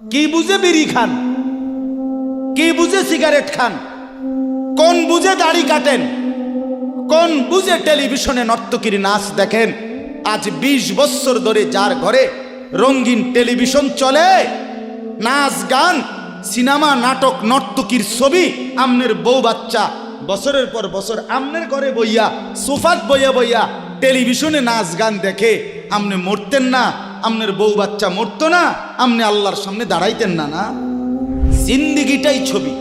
কি বুঝে বিড়ি খান, কি বুঝে সিগারেট খান, কোন বুঝে দাড়ি কাটেন, কোন বুঝে টেলিভিশনে নর্তকীর নাচ দেখেন। আজ 20 বছর ধরে যার ঘরে রঙিন টেলিভিশন চলে, নাচ গান সিনেমা নাটক নর্তকীর ছবি, আমনের বউ বাচ্চা বছরের পর বছর আমনের ঘরে বইয়া সোফাত বইয়া বইয়া টেলিভিশনে নাচ গান দেখে, আমনে মরতেন না? আমনের বউ বাচ্চা মরতো না? আমনে আল্লাহর সামনে দাঁড়াইতেন না? না, জিন্দিগিটাই ছবি,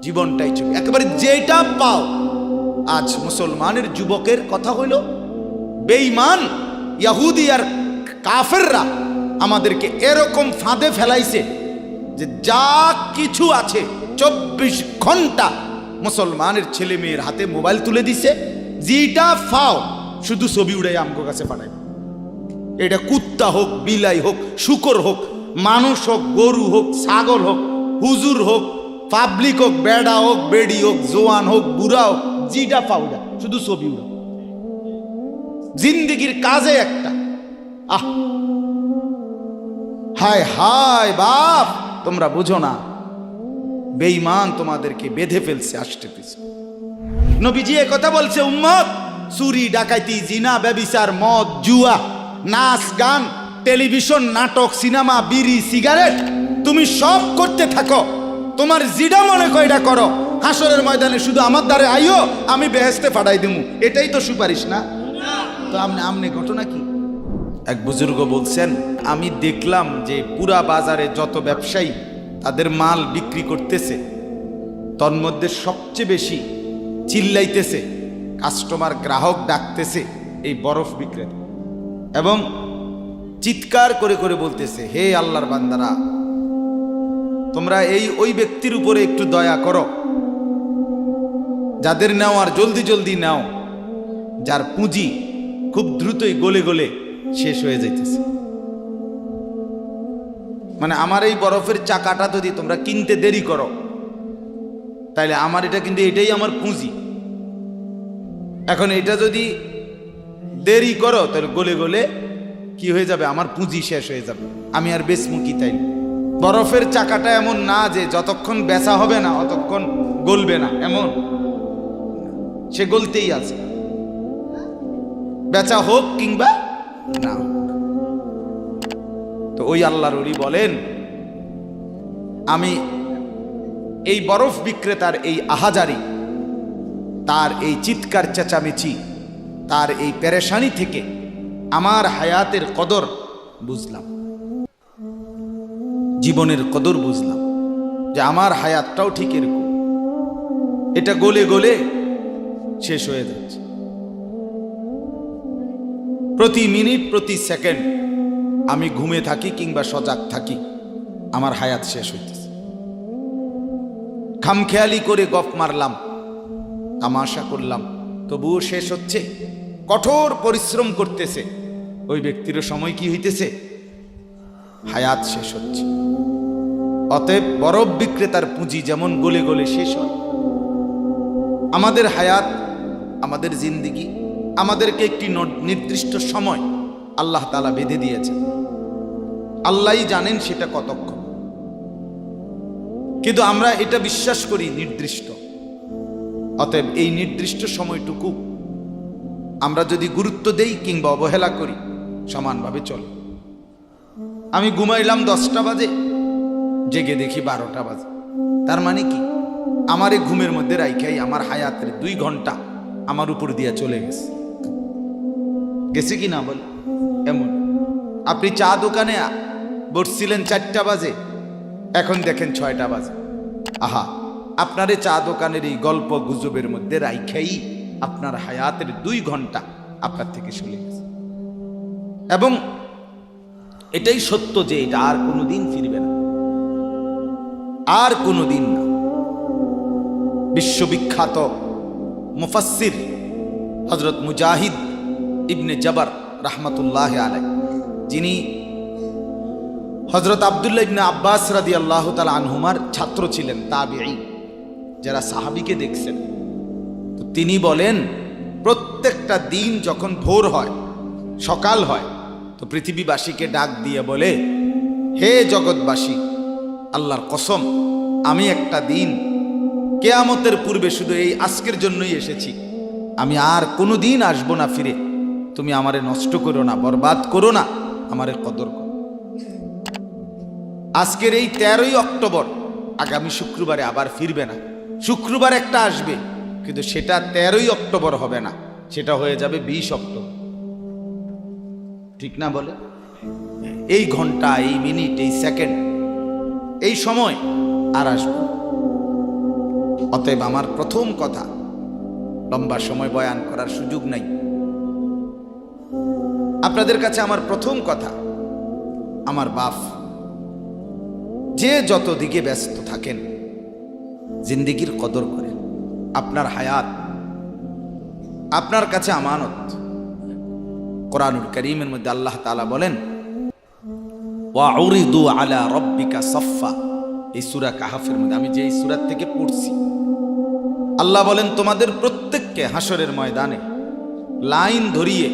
জীবনটাই ছবি, একেবারে যেটা পাও। আজ মুসলমানের যুবকের কথা হইল বেঈমান ইহুদি আর কাফেররা আমাদেরকে এরকম ফাঁদে ফেলাইছে যে যা কিছু আছে 24 ঘন্টা মুসলমানের ছেলে মেয়ের হাতে মোবাইল তুলে দিছে, যেটা ফাও শুধু ছবি উড়াই আমগো কাছে পাঠায়। এটা কুত্তা হোক, বিলাই হোক, শুকর হোক, মানুষ হোক, গরু হোক, ছাগল হোক, হুজুর হোক, পাবলিক হোক, বেড়া হোক, বেড়ি হোক, জোয়ান হোক, বুড়া হোক, যেটা পাও না শুধু ছবি উড়াও। জিন্দিগির কাজে একটা আহ হায় হায় বাপ, তোমরা বুঝো না, বেঈমান তোমাদেরকে বেঁধে ফেলছে আষ্টে পিছে। নবীজি কথা বলছে, উম্মত, চুরি ডাকাতি জিনা ব্যভিচার মদ জুয়া নাচ গান টেলিভিশন নাটক সিনেমা বিড়ি সিগারেট তুমি সব করতে থাকো, তোমার জিডা মনে কয়টা করো, হাসরের ময়দানে শুধু আমার দ্বারে আইও, আমি বেহেশতে পাঠাই দিমু। এটাই তো সুপারিশ না? তো আমনে ঘটনা কি? এক বুজুর্গ বলছেন, আমি দেখলাম যে পুরা বাজারে যত ব্যবসায়ী তাদের মাল বিক্রি করতেছে, তন্মধ্যে সবচেয়ে বেশি চিল্লাইতেছে, কাস্টমার গ্রাহক ডাকতেছে এই বরফ বিক্রেতা, এবং চিৎকার করে করে বলতেছে, হে আল্লাহর বান্দারা, তোমরা ওই ব্যক্তির উপরে একটু দয়া করো, যাদের নেওয়ার জলদি জলদি নাও, যার পুঁজি খুব দ্রুতই গলে গলে শেষ হয়ে যাইতেছে। মানে আমার এই বরফের চাকাটা যদি তোমরা কিনতে দেরি করো, তাইলে আমার এটা কিন্তু এটাই আমার পুঁজি, এখন এটা যদি দেরি করো তাহলে গলে গলে কি হয়ে যাবে, আমার পুঁজি শেষ হয়ে যাবে, আমি আর বেচমু কি? তাই বরফের চাকাটা এমন না যে যতক্ষণ বেচা হবে না অতক্ষণ গলবে না, এমন সে গলতেই আছে, বেচা হোক কিংবা না। তো ওই আল্লাহর ওলি বলেন, আমি এই বরফ বিক্রেতার এই আহাজারি, তার এই চিৎকার চেঁচামেচি, তার এই পেরেশানি থেকে আমার হায়াতের কদর বুঝলাম, জীবনের কদর বুঝলাম, যে আমার হায়াতটাও ঠিক এরকম, এটা গলে গলে শেষ হয়ে যাচ্ছে। প্রতি মিনিট প্রতি সেকেন্ড আমি ঘুমে থাকি কিংবা সজাগ থাকি, আমার হায়াত শেষ হইতেছে। খামখেয়ালি করে গপ মারলাম, তামাশা করলাম, তবুও শেষ হচ্ছে। কঠোর পরিশ্রম করতেছে ওই ব্যক্তির সময় কি হইতেছে, হায়াত শেষ হচ্ছে। অতএব বরফ বিক্রেতার পুঁজি যেমন গলে গলে শেষ হয়, আমাদের হায়াত, আমাদের জিন্দিগি, আমাদেরকে একটি নির্দিষ্ট সময় আল্লাহ তাআলা বেঁধে দিয়েছেন, আল্লাহই জানেন সেটা কতক্ষণ, কিন্তু আমরা এটা বিশ্বাস করি নির্দিষ্ট। অতএব এই নির্দিষ্ট সময়টুকু আমরা যদি গুরুত্ব দেই কিংবা অবহেলা করি, সমানভাবে চলে। আমি ঘুমাইলাম 10টা বাজে, জেগে দেখি 12টা বাজে, তার মানে কি, আমার এই ঘুমের মধ্যে রাইখাই আমার হায়াতের 2 ঘন্টা আমার উপর দিয়ে চলে গেছে, গেছে কি না বল? এমন আপনি চা দোকানে বসছিলেন 4টা বাজে, এখন দেখেন 6টা বাজে, আহা, আপনার এই চা দোকানের এই গল্প গুজবের মধ্যে রাইখাই আপনার হায়াতের 2 ঘন্টা আপনার থেকে চলে গেছে। এবং এটাই সত্য যে এটা আর কোনোদিন ফিরবে না, আর কোনোদিন না। বিশ্ববিখ্যাত মুফাসসির হযরত মুজাহিদ ইবনে জবর রাহমাতুল্লাহি আলাইহি, যিনি হযরত আব্দুল্লাহ ইবনে আব্বাস রাদিয়াল্লাহু তাআলা আনহুমার ছাত্র ছিলেন, তাবিঈ, যারা সাহাবীকে দেখছেন, তো তিনি বলেন, প্রত্যেকটা দিন যখন ভোর হয়, সকাল হয়, তো পৃথিবীবাসীকে ডাক দিয়ে বলে, হে জগৎবাসী, আল্লাহর কসম, আমি একটা দিন কেয়ামতের পূর্বে শুধু এই আজকের জন্যই এসেছি, আমি আর কোনো দিন আসবো না ফিরে। তুমি আমারে নষ্ট করো না, বরবাদ করো না, আমারে কদর করো। আজকের এই 13ই অক্টোবর, আগামী শুক্রবারে আবার ফিরবে না। শুক্রবার একটা আসবে, কিন্তু সেটা 13ই অক্টোবর হবে না, সেটা হয়ে যাবে 20 অক্টোবর। ঠিক না বলে? এই ঘন্টা, এই মিনিট, এই সেকেন্ড, এই সময় আর আসবে। অতএব আমার প্রথম কথা, লম্বা সময় বয়ান করার সুযোগ নাই। আপনাদের কাছে আমার প্রথম কথা, আমার বাপ, যে যত দিকে ব্যস্ত থাকেন, জিন্দেগির কদর করেন। আপনার হায়াত আপনার কাছে আমানত। কোরআনুল কারীমের মধ্যে আল্লাহ তাআলা বলেন, ওয়াউরিদু আলা রাব্বিকা সাফফা। এই সূরা কাহাফের মধ্যে, আমি যে এই সূরা থেকে পড়ছি, আল্লাহ বলেন তোমাদের প্রত্যেককে হাসরের ময়দানে লাইন ধরিয়ে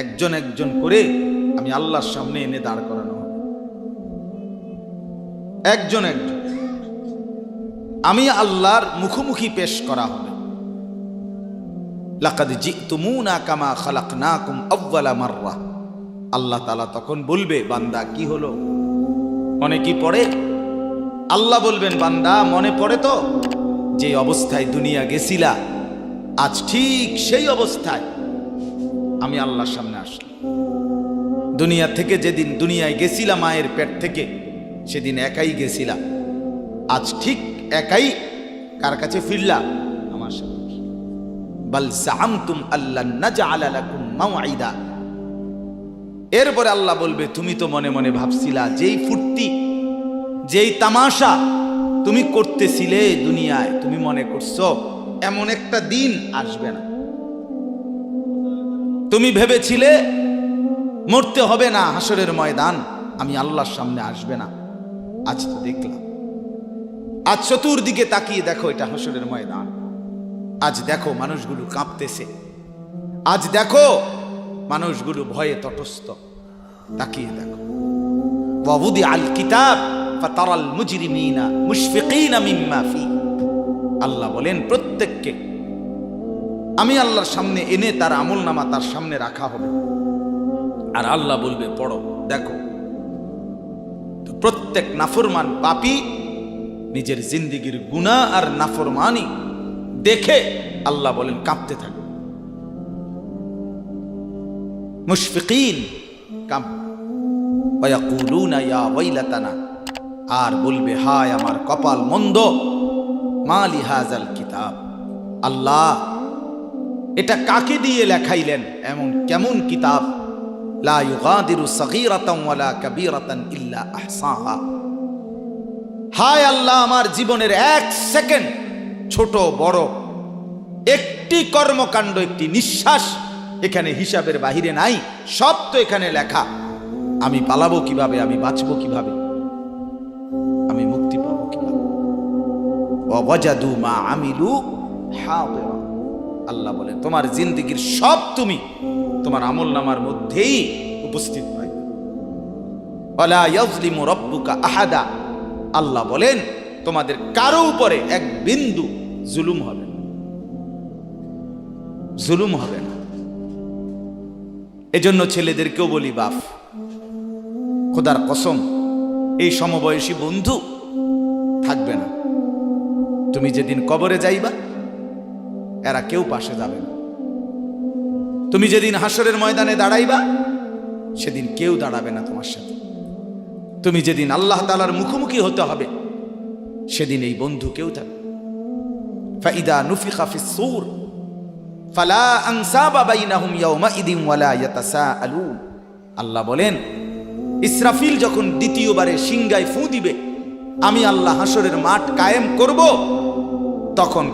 একজন একজন করে আমি আল্লাহর সামনে এনে দাঁড় করানো হবে। একজন একজন আমি আল্লাহর মুখোমুখি পেশ করা হবে। লাকাদ জিতুমুনা কামা খালাকনাকুম আউয়ালা মাররা। আল্লাহ তাআলা তখন বলবে, বান্দা কি হলো, মনে কি পড়ে? আল্লাহ বলবেন, বান্দা মনে পড়ে তো যে অবস্থায় দুনিয়া গেছিলা, আজ ঠিক সেই অবস্থায় আমি আল্লাহর সামনে আসলাম। দুনিয়া থেকে যেদিন দুনিয়ায় গেছিলাম মায়ের পেট থেকে, সেদিন একাই গেছিলাম, আজ ঠিক একাই কার কাছে ফিরলা? আমার সাথে। বাল জাআমতুম আল্লান নাজআলা লাকুম মাওঈদা। এরপরে আল্লাহ বলবে, তুমি তো মনে মনে ভাবছিলা, যেই ফুর্তি, যেই তামাশা তুমি করতেছিলে দুনিয়ায়, তুমি মনে করছো এমন একটা দিন আসবে না। তুমি ভেবেছিলে মরতে হবে না, হাসরের ময়দান আমি আল্লাহর সামনে আসবে না। আজ তো দেখলাম, আজ চতুর্দিকে তাকিয়ে দেখো, এটা হাসরের ময়দান। আজ দেখো মানুষগুলো কাঁপতেছে, আজ দেখো মানুষগুলো ভয়ে তটস্থ। তাকিয়ে দেখো, ওয়াউদি আল কিতাব ফাতারাল মুজরিমিনা মুশফিকিনা মিম্মা ফি। আল্লাহ বলেন, প্রত্যেককে আমি আল্লাহর সামনে এনে তার আমলনামা তার সামনে রাখা হবে, আর আল্লাহ বলবে পড়ো, দেখো। তো প্রত্যেক নাফরমান পাপী নিজের জিন্দেগির গুনাহ আর নাফরমানি দেখে আল্লাহ বলেন কাঁপতে থাকে। মুশফিকিন ওয়ায়াকুলুনা ইয়া ওয়াইলাতানা, আর বলবে হায় আমার কপাল মন্দ, মালি হাযাল কিতাব। আল্লাহ এটা কাকে দিয়ে লেখাইলেন, এমন কেমন কিতাব, লা ইউগাদিরু সগীরাতান ওয়ালা কাবীরাতান ইল্লা আহসাহা। হায় আল্লাহ, আমার জীবনের এক সেকেন্ড, ছোট বড় একটি কর্মকাণ্ড, একটি নিঃশ্বাস এখানে হিসাবের বাহিরে নাই, সব তো এখানে লেখা। আমি পালাবো কিভাবে, আমি বাঁচবো কিভাবে, আমি মুক্তি পাবো কিভাবে? ওয়াজাদু মা আমিলু হাদিরা। আল্লাহ বলে তোমার জিন্দেগির সব তুমি তোমার আমলনামার মধ্যেই উপস্থিত পাইবে। ওয়ালা ইয়াজলিমু রাব্বুকা আহাদা। আল্লাহ বলেন তোমাদের কারো উপরে এক বিন্দু জুলুম হবে না, জুলুম হবে না। এজন্য ছেলেদেরকেও বলি, বাপ, খোদার কসম, এই সমবয়সী বন্ধু থাকবে না। তুমি যেদিন কবরে যাইবা, এরা কেউ পাশে যাবে না। তুমি যেদিন হাসরের ময়দানে দাঁড়াইবা, সেদিন কেউ দাঁড়াবে না তোমার সাথে। তুমি যেদিন আল্লাহ তাআলার মুখোমুখি হতে হবে, সেদিন এই বন্ধু কেউ থাকবে। ফাইদা নুফিখা ফিস-সূর ফালা আনসাবা বাইনাহুম ইয়াওমাইদিন ওয়ালা ইয়াতাসাআলুন। আল্লাহ বলেন, ইসরাফিল যখন দ্বিতীয়বারে সিংগায় ফু দিবে, আমি আল্লাহ হাসরের মাঠ কায়েম করব, তখন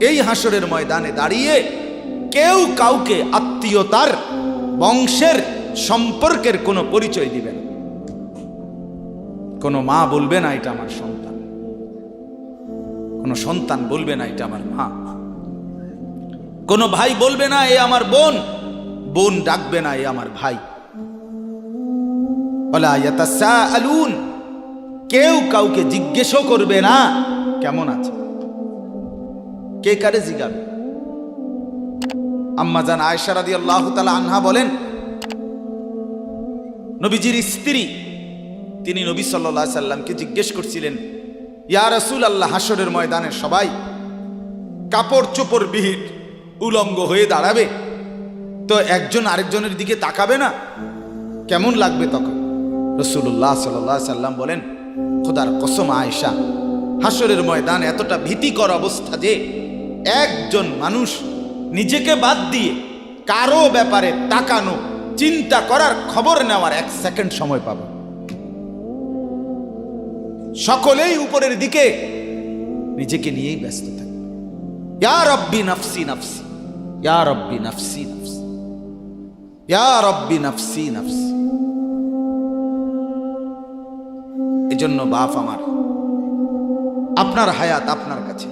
এই হাসরের ময়দানে দাঁড়িয়ে কেউ কাউকে আত্মীয়তার, বংশের, সম্পর্কের কোনো পরিচয় দিবে না। কোনো মা বলবে না এটা আমার সন্তান, কোনো সন্তান বলবে না এটা আমার মা, কোনো ভাই বলবে না এ আমার বোন, বোন ডাকবে না এ আমার ভাই। ওয়ালা ইয়াতাসাআলুন, কেউ কাউকে জিজ্ঞেসও করবে না কেমন আছে। কে কারে জিজ্ঞাবে? আম্মা জান আয়েশা রাদিয়াল্লাহু তাআলা আনহা বলেন, নবীজির স্ত্রী তিনি নবী সাল্লাল্লাহু আলাইহি সাল্লামকে জিজ্ঞেস করছিলেন, ইয়া রাসূলুল্লাহ, হাসরের ময়দানে সবাই কাপড় চোপড় বিহীন উলঙ্গ হয়ে দাঁড়াবে, তো একজন আরেকজনের দিকে তাকাবে না, কেমন লাগবে তখন? রাসূলুল্লাহ সাল্লাল্লাহু আলাইহি সাল্লাম বলেন, খোদার কসম আয়েশা, হাসরের ময়দান এতটা ভীতিকর অবস্থা যে একজন মানুষ নিজেকে বাদ দিয়ে কারো ব্যাপারে তাকানো, চিন্তা করার, খবর নেওয়ার 1 সেকেন্ড সময় পাবে। সকলেই উপরের দিকে নিজেকে নিয়েই ব্যস্ত থাকে। ইয়া রব্বি নাফসি নাফসি, ইয়া রব্বি নাফসি নাফসি, ইয়া রব্বি নাফসি নাফসি। এজন্য বাপ আমার, আপনার হায়াত আপনার কাছে।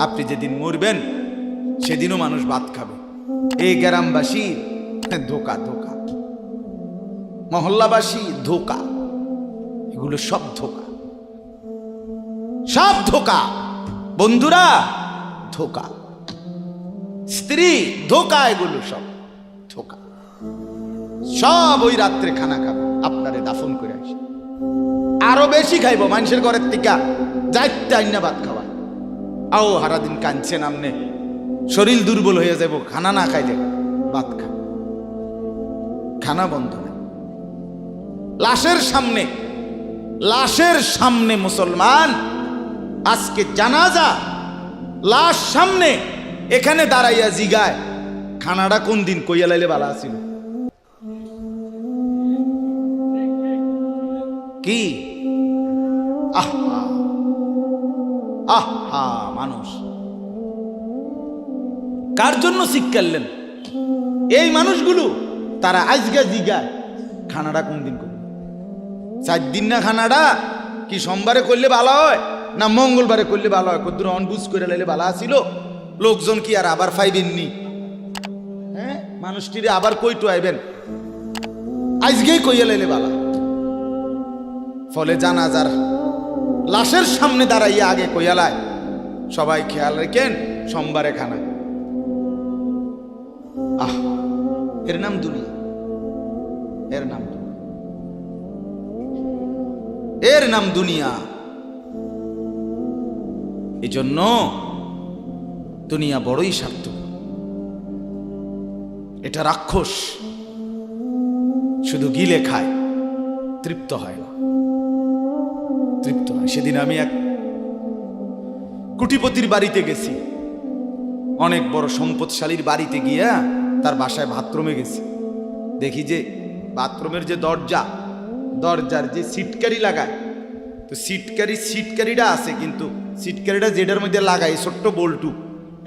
আপনি যেদিন মরবেন সেদিনও মানুষ ভাত খাবে। এই গ্রামবাসী ধোকা, ধোকা, মহল্লাবাসী ধোকা, এগুলো সব ধোকা, সব ধোকা। বন্ধুরা ধোকা, স্ত্রী ধোকা, এগুলো সব ধোকা। সব ওই রাত্রে খানা খাবে, আপনারে দাফন করে আসে, আরো বেশি খাইব মানুষের ঘরের থেকে যাইতে আইনা ভাত খাওয়া। আও হারাদিন কাঁদছেন আমনে, শরীর দুর্বল হয়ে যাব, খানা না খাইলে ভাত খা, খানা বন্ধ নেই। লাশের সামনে, লাশের সামনে মুসলমান আজকে জানাজা, লাশ সামনে, এখানে দাঁড়াইয়া জিগায় খানাটা কোন দিন কইয়া লাইলে ভালো আছিল। কি আহা আহা, মানুষ কার জন্য শিক্ষালেন? এই মানুষগুলো তারা আজকে জিগায় খানাটা কোন দিন করবে। 4 দিন না খানাটা কি সোমবারে করলে ভালো হয় না মঙ্গলবারে করলে ভালো হয়? কদ্দুর অনবুঝ করে লাইলে ভালো আছিল, লোকজন কি আর আবার পাইবেননি? হ্যাঁ, মানুষটিরে আবার কইটু আইবেন, আজকেই কইয়া লাইলে ভালো। ফলে জানাজার লাশের সামনে দাঁড়াইয়া আগে কইয়ালায়, সবাই খেয়াল রেখেন সোমবারে খানা। আহ, এর নাম দুনিয়া, এর নাম দুনিয়া, এর নাম দুনিয়া। এই জন্য দুনিয়া বড়ই স্বার্থপর, এটা রাক্ষস, শুধু গিলে খায়, তৃপ্ত হয় না, তৃপ্ত হয়। সেদিন আমি এক কুটিপতির বাড়িতে গেছি, অনেক বড় সম্পদশালীর বাড়িতে গিয়া তার বাসায় বাথরুমে গেছি। দেখি যে বাথরুমের যে দরজা, দরজার যে সিটকারি লাগায়, তো সিটকারিটা আছে, কিন্তু সিটকারিটা যেটার মধ্যে লাগাই ছোট্ট বল্টু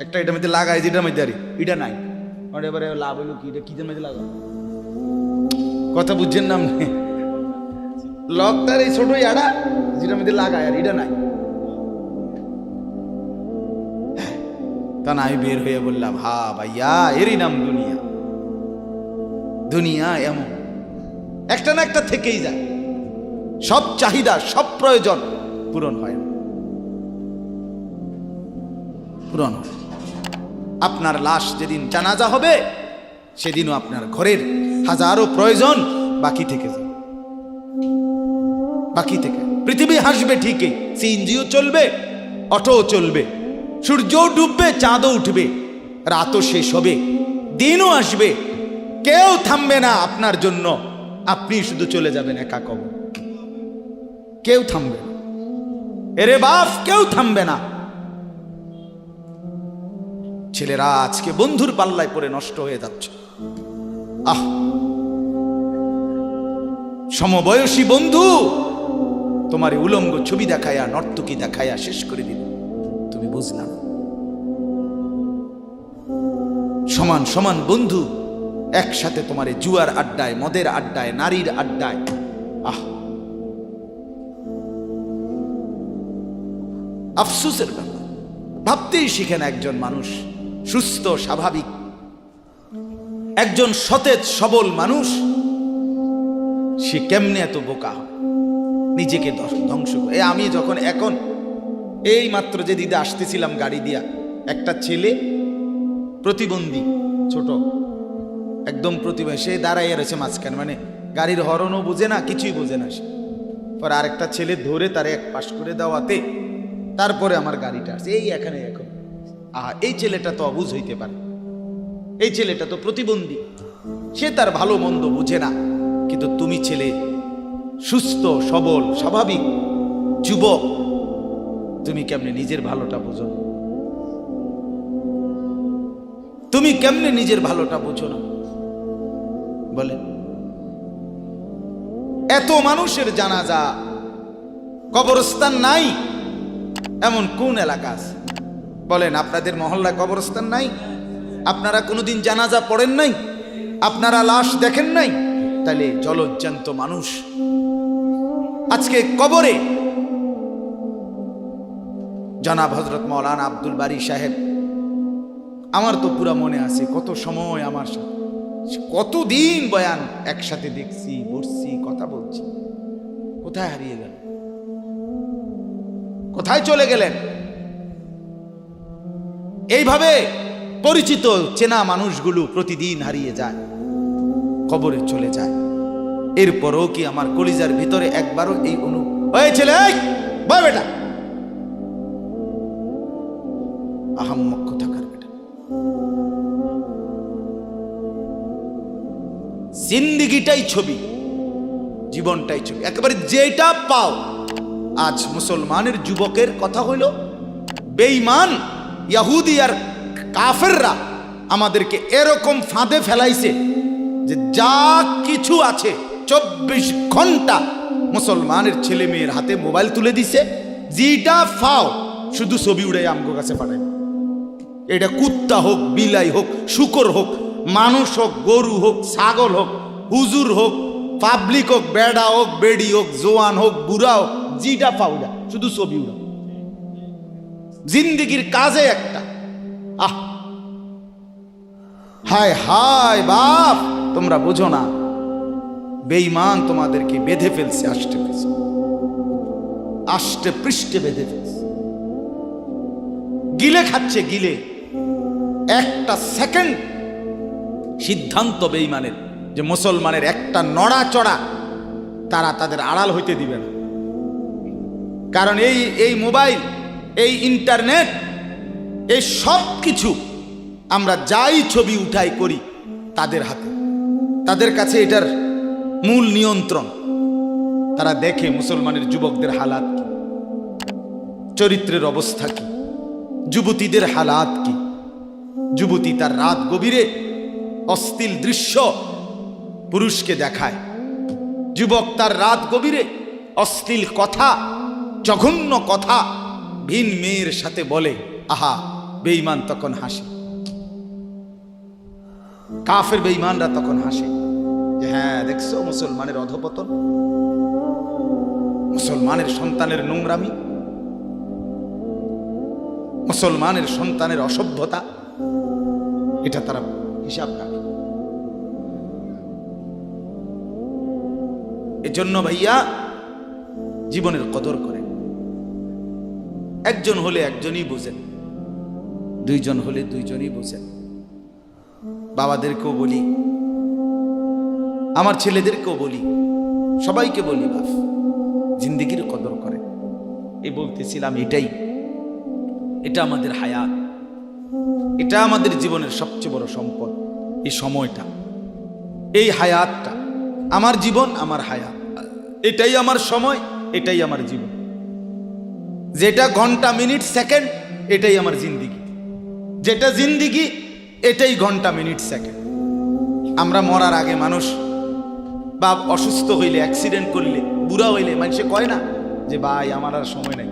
একটা, এটার মধ্যে লাগাই যেটার মধ্যে আরে এটা নাই। এবারে লাভ হইলো কি, এটা কিদের মধ্যে লাগাই, কথা বুঝছেন না? লকটার এই ছোট ইয়াটা যেটার মধ্যে লাগায় আর এটা নাই। তা না, আমি বের হয়ে বললাম, হা ভাইয়া, এরই নাম দুনিয়া। দুনিয়া এমন একটা না একটা থেকেই যায়, সব চাহিদা, সব প্রয়োজন পূরণ হয় না, পূরণ হয়। আপনার লাশ যেদিন জানাজা হবে সেদিনও আপনার ঘরের হাজারো প্রয়োজন বাকি থেকে যায়, বাকি থেকে। পৃথিবী হাসবে ঠিকই, সিএনজিও চলবে, অটোও চলবে, সূর্যও ডুববে, চাঁদও উঠবে, রাতও শেষ হবে, দিনও আসবে, কেউ থামবে না আপনার জন্য। আপনি শুধু চলে যাবেন একা কবর, কেউ থামবে না। এরে বাপ, কেউ থামবে না। ছেলেরা আজকে বন্ধুর পাল্লায় পড়ে নষ্ট হয়ে যাচ্ছে। আহ, সমবয়সী বন্ধু তোমার উলঙ্গ ছবি দেখায়া, নর্তকী দেখায়া শেষ করে দিল, তুমি বুঝলাম। সমান সমান বন্ধু একসাথে তোমার জুয়ার আড্ডায়, মদের আড্ডায়, নারীর আড্ডায়। আহ, আফসোসের ব্যাপার। ভাবতেই শিখেন একজন মানুষ সুস্থ স্বাভাবিক, একজন সতেজ সবল মানুষ সে কেমনে এত বোকা হয়, নিজেকে ধ্বংস করে। আমি যখন এখন এই মাত্র যে দিদা আসতেছিলাম গাড়ি দিয়া, একটা ছেলে প্রতিবন্ধী, ছোট একদম প্রতিবন্ধী, সে দাঁড়াইয়া রয়েছে মাঝখানে, মানে গাড়ির হরনও বোঝে না, কিছুই বোঝে না সে। পর আরেকটা ছেলে ধরে তারে এক পাশ করে দেওয়াতে তারপরে আমার গাড়িটা আসছে এই এখানে। এখন এই ছেলেটা তো অবুঝ হইতে পারে, এই ছেলেটা তো প্রতিবন্ধী, সে তার ভালো মন্দ বুঝে না। কিন্তু তুমি ছেলে সুস্থ সবল স্বাভাবিক যুবক, তুমি কেমনে নিজের ভালোটা বোঝো না? তুমি কেমনে নিজের ভালোটা বোঝো না বলেন? এত মানুষের জানাজা, কবরস্থান নাই এমন কোন এলাকা আছে বলেন? আপনাদের মহল্লায় কবরস্থান নাই? আপনারা কোনোদিন জানাজা পড়েন নাই? আপনারা লাশ দেখেন নাই? তাহলে জলজ্জান্ত মানুষ আজকে কবরে। জনাব হযরত মাওলানা আব্দুল বারী সাহেব, আমার তো পুরা মনে আছে কত সময় আমার সাথে, কতদিন বয়ান একসাথে দেখছি, বসছি, কথা বলছি। কোথায় হারিয়ে গেল? কোথায় চলে গেলেন? এইভাবে পরিচিত চেনা মানুষগুলো প্রতিদিন হারিয়ে যায়, কবরে চলে যায়। এরপরও কি আমার কলিজার ভিতরে একবারও এই হয়েছিল বেটা আহাম্মক থাকার বেটা? জিন্দিগিটাই ছবি, জীবনটাই ছবি, একেবারে যেটা পাও। আজ মুসলমানের যুবকের কথা হইল বেঈমান ইহুদি আর কাফেররা আমাদেরকে এরকম ফাঁদে ফেলাইছে যে যা কিছু আছে 24 ঘন্টা মুসলমানের ছেলে মেয়ের হাতে মোবাইল তুলে দিছে। যেটা ফাও শুধু ছবি উড়াই আমগো কাছে পাঠায়। এটা কুত্তা হোক, বিলাই হোক, শুকর হোক, মানুষ হোক, গরু হোক, ছাগল হোক, হুজুর হোক, পাবলিক হোক, বেড়া হোক, বেড়ি হোক, জোয়ান হোক, বুড়া হোক, যেটা পাউডা শুধু ছবি উড়া। জিন্দিগির কাজে একটা হায় হায় বাপ, তোমরা বুঝো না, বেঈমান তোমাদেরকে বেঁধে ফেলছে, আষ্টে পৃষ্ঠে বেঁধে ফেলছে, গিলে খাচ্ছে, গিলে। একটা সেকেন্ড সিদ্ধান্ত বেঈমানের যে মুসলমানের একটা নড়াচড়া তারা তাদের আড়াল হইতে দিবে না। কারণ এই মোবাইল, এই ইন্টারনেট, এই সব কিছু আমরা যাই ছবি উঠাই করি তাদের হাতে, তাদের কাছে এটার মূল নিয়ন্ত্রণ। তারা দেখে মুসলমানের যুবকদের হালাত কি, চরিত্রের অবস্থা কি, যুবতীদের হালাত কি। যুবতী তার রাত গভীরে অশ্লীল দৃশ্য পুরুষকে দেখায়, যুবক তার রাত গভীরে অশ্লীল কথা, জঘন্য কথা ভিন মেয়ের সাথে বলে। আহা, বেঈমান তখন হাসে, কাফের বেঈমানরা তখন হাসে যে হ্যাঁ দেখছো মুসলমানের অধপতন, মুসলমানের সন্তানের নোংরামি, মুসলমানের সন্তানের অসভ্যতা, এটা তারা হিসাব রাখে। এজন্য ভাইয়া জীবনের কদর করেন। একজন হলে একজনই বোঝেন, দুইজন হলে দুইজনই বোঝেন। বাবাদেরকেও বলি, আমার ছেলেদেরকেও বলি, সবাইকে বলি, বাপ জিন্দেগির কদর করে। এই বলতেছিলাম, এটা আমাদের হায়াত, এটা আমাদের জীবনের সবচেয়ে বড় সম্পদ। এই সময়টা, এই হায়াতটা, আমার জীবন, আমার হায়াত, এটাই আমার সময়, এটাই আমার জীবন। যেটা ঘন্টা, মিনিট, সেকেন্ড, এটাই আমার জিন্দিগি। যেটা জিন্দিগি, এটাই ঘন্টা, মিনিট, সেকেন্ড। আমরা মরার আগে মানুষ বা অসুস্থ হইলে, অ্যাক্সিডেন্ট করলে, বুড়া হইলে মানুষে কয় না যে ভাই আমার আর সময় নাই,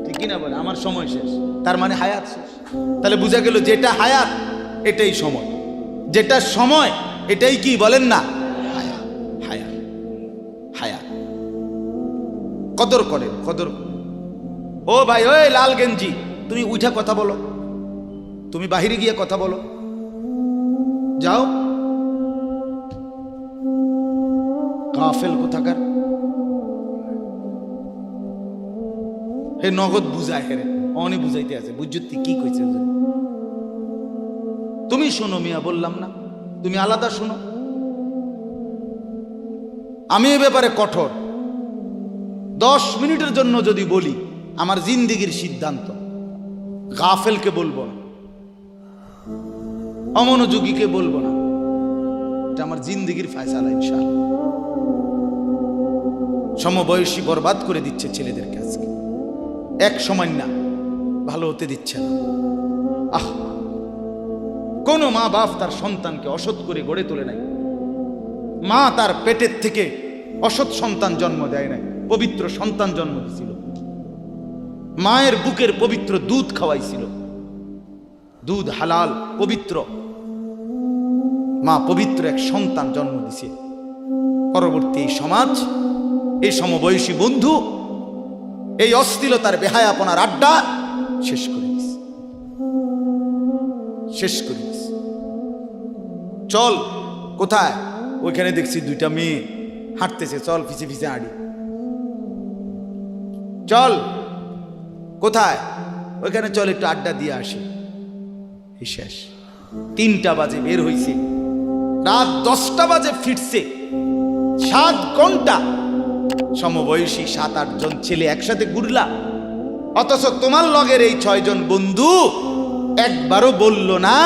ঠিক কিনা বলে, আমার সময় শেষ, তার মানে হায়াত শেষ। তাহলে বোঝা গেল যেটা হায়াত এটাই সময়, যেটা সময় এটাই কি বলেন না হায়াত। হায়াত হায়াত কদর করেন, কদর। ও ভাই, ওই লাল গেঞ্জি, তুমি উঠা কথা বলো, তুমি বাহিরে গিয়ে কথা বলো, যাও। গাফেল কোথাকার। হে নগদ বুঝায় হেরে অনেক বুঝাইতে আছে, বুঝতে কি কইছে তুমি শোনো মিয়া, বললাম না তুমি আলাদা শোনো। আমি এ ব্যাপারে কঠোর। 10 মিনিটের জন্য যদি বলি আমার জিন্দেগির সিদ্ধান্ত, গাফেলকে বলবো না, অমনোযোগীকে বলবো না, এটা আমার জিন্দেগির ফয়সালা ইনশাআল্লাহ। সমবয়সী বরবাদ করে দিচ্ছে ছেলেদেরকে আজকে, এক সময় না ভালো হতে দিচ্ছে না। আহ, কোন মা বাপ তার সন্তানকে অসৎ করে গড়ে তোলে নাই। মা তার পেটের থেকে অসৎ সন্তান জন্ম দেয় নাই, পবিত্র সন্তান জন্ম দিয়েছিল। মায়ের বুকের পবিত্র দুধ খাওয়াইছিল, দুধ হালাল পবিত্র। মা পবিত্র এক সন্তান জন্ম দিছে। পরবর্তী এই সমাজ, এই সমবয়সী বন্ধু এই অশ্লীলতার বেহায়াপনার আড্ডা শেষ করে দিছে, শেষ করে দিছে। চল কোথায়? ওইখানে দেখছি 2টা মেয়ে হাঁটতেছে, চল পিছে পিছে হাঁটি। চল কোথায়? ওইখানে চল একটু আড্ডা দিয়ে আসি। শেষ। 3টা বাজে বের হইছে, রাত 10টা বাজে ফিরছে। 7 ঘন্টা সমবয়সী 7-8 জন ছেলে একসাথে ঘুরলা, অথচ তোমার লগের এই 6 জন বন্ধু একবারও বলল না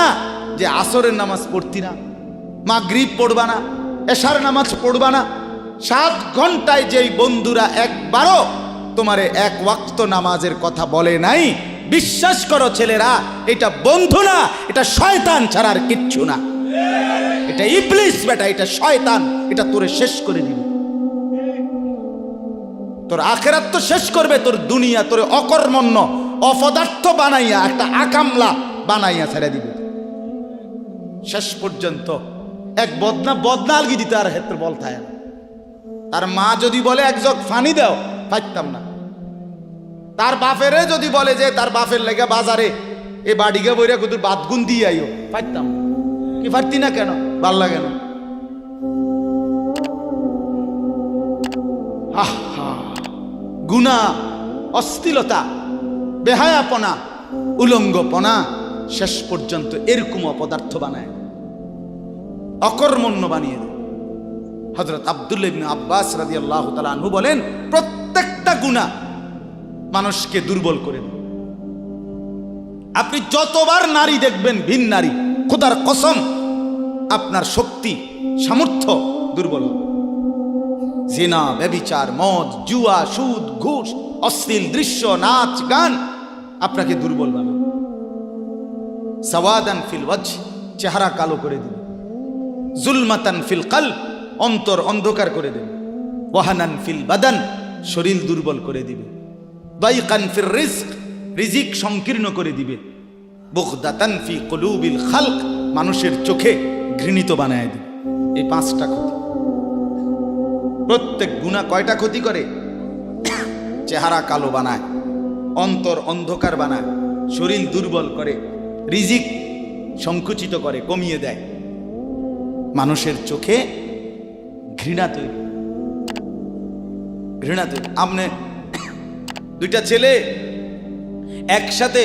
যে আসরের নামাজ পড়তি না, মাগরিব পড়বা না, এশার নামাজ পড়বা না। 7 ঘন্টায় যেই বন্ধুরা একবারও তোমারে 1 ওয়াক্ত নামাজের কথা বলে নাই, বিশ্বাস করো ছেলেরা, এটা বন্ধু না, এটা শয়তান ছাড়া আর কিচ্ছু না। এটা ইবলিস বেটা, এটা শয়তান, এটা তোরে শেষ করে দিবে। তোর আখিরাত তো শেষ করবে, তোর দুনিয়া তোরে অকর্মণ্য অপদার্থ বানাইয়া একটা আকামলা বানাইয়া ছেড়ে দিবে। শেষ পর্যন্ত এক বদনা আলগি দিতে আর ক্ষেত্রে বল থাকে না। তার মা যদি বলে 1 জগ পানি দাও, পাইতাম না। তার বাপেরে যদি বলে যে তার বাপের লেগে বাজারে এ বাড়িকে বইরা কুতুর বাদগুন দিয়ে আইও, পাইতাম কি পারতি না কেন? ভাল লাগে না। গুনাহ, অশ্লীলতা, বেহায়াপনা, উলঙ্গপনা শেষ পর্যন্ত এরকম অপদার্থ বানায়, অকর্মণ্য বানিয়ে দেয়। হযরত আব্দুল্লাহ ইবনে আব্বাস রাদিয়াল্লাহু তাআলা আনহু বলেন, প্রত্যেকটা গুনাহ মানুষকে দুর্বল করে দেয়। আপনি যতবার নারী দেখবেন ভিন নারী, খোদার কসম আপনার শক্তি সামর্থ্য দুর্বল হবে। জিনা, ব্যভিচার, মদ, জুয়া, সুদ, ঘুষ, অশ্লীল দৃশ্য, নাচ গান আপনাকে দুর্বল বানাবে। সাওয়াদান ফিল ওয়াজহ, চেহারা কালো করে দিবে। জুলমাতান ফিল কলব, অন্তর অন্ধকার করে দেবে। ওয়াহানান ফিল বাদান, শরীর দুর্বল করে দিবে। দাইকান ফির রিজক, রিজিক সংকীর্ণ করে দিবে। বুগদাতান ফি কুলুবিল খালক, মানুষের চোখে ঘৃণিত বানায় দিবে। এই 5টা ক্ষতি। প্রত্যেক গুনাহ কয়টা ক্ষতি করে? চেহারা কালো বানায়, অন্তর অন্ধকার বানায়, শরীর দুর্বল করে, রিজিক সংকুচিত করে, কমিয়ে দেয়, মানুষের চোখে ঘৃণা তৈরি, ঘৃণা তৈরি। আপনি 2টা ছেলে একসাথে